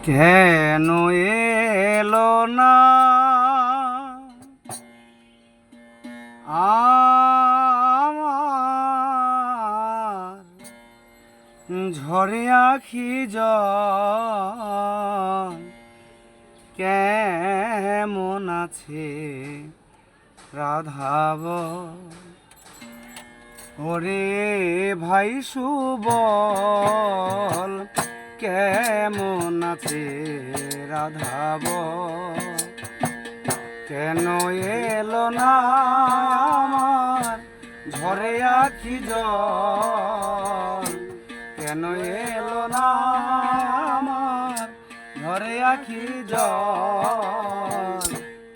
কেন এলো না আমার ঝরে আখি জল কেমন আছে রাধাব ওরে ভাই সুবল কেমন আছে রাধাব কেন এলো না আমার ঝরে আখি জল কেন এলো না আমার ঝরে আখি জল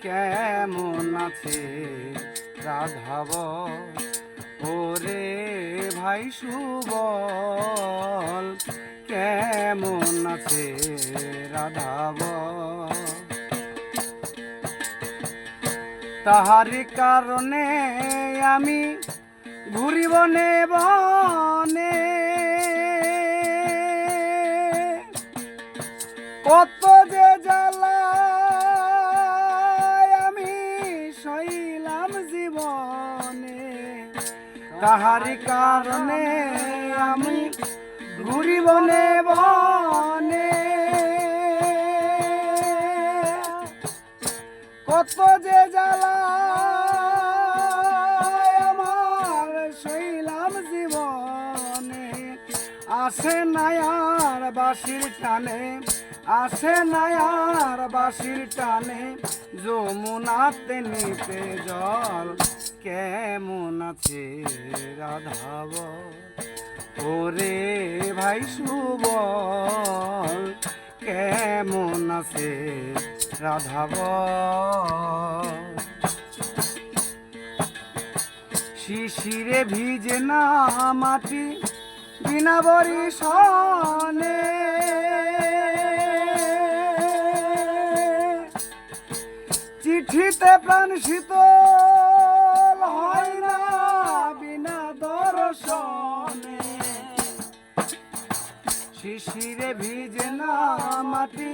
কেমন আছে রাধাব ওরে ভাই সুবল কেমন আছে রাধাব তাহারি কারণে আমি ঘুরি বনে বনে কত যে জ্বালা আমি সইলাম জীবনে তাহারি কারণে আমি ঘুরি বনে বনে কত যে জ্বালা আমার সইলাম জীবনে আসে নায়ার বাঁশির টানে আসে নায়ার বাঁশির টানে যমুনাতে নিতে জল কেমন আছে রাধাব ওরে ভাই সুবল কেমন আছে রাধাব শিশিরে ভিজে না মাটি বিনা বরিশনে চিঠিতে প্রাণ শীতল হয় না বিনা দর্শনে শিশিরে ভিজে না মাটি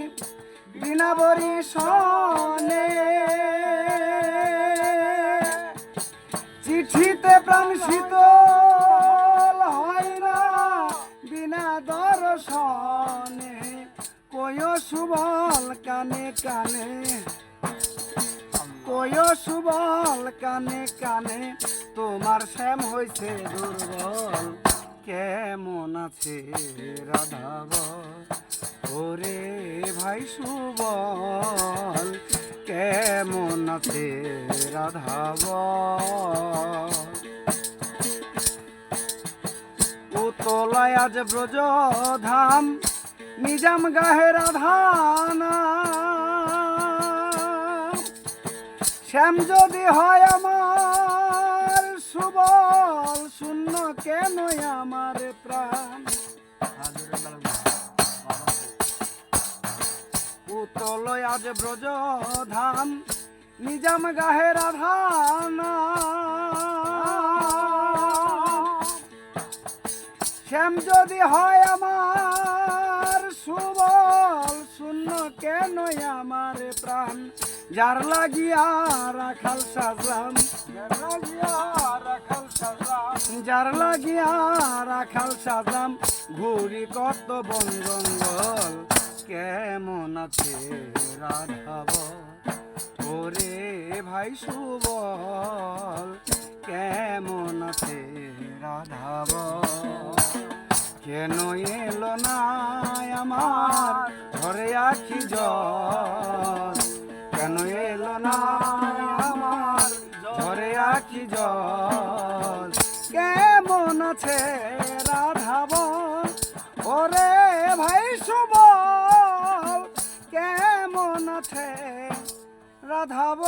বিনা বরিশনে চিঠিতে প্রাণ শীতল হয় না বিনা দর্শনে কয় সুবল কানে কানে কয় সুবল কানে কানে তোমার শ্যাম হইছে দুর্বল কেমন আছে রাধাব ওরে ভাই সুবল কেমন আছে রাধাব উতলায় আজ ব্রজ ধাম নিজাম গাহে রাধানা শ্যাম যদি হয় আমার সুবল শূন্য কেন আমার প্রাণ উতলয় আজ ব্রজ ধাম নিজাম গাহে রাধানা শ্যাম যদি হয় আমার সুবল শূন্য কেন আমার প্রাণ যার লাগিয়া রাখাল সাজলাম যার লাগিয়া রাখাল সাজলাম ঘুরি কত বন জঙ্গল কেমন আছে রাধাব ওরে ভাই সুবল কেমন আছে রাধাব কেন এলো না আমার ঘরে আখি জল কেন এলো না আমার ঘরে আখি জল কেমন আছে রাধাব ওরে ভাই সুবল কেমন আছে রাধাব।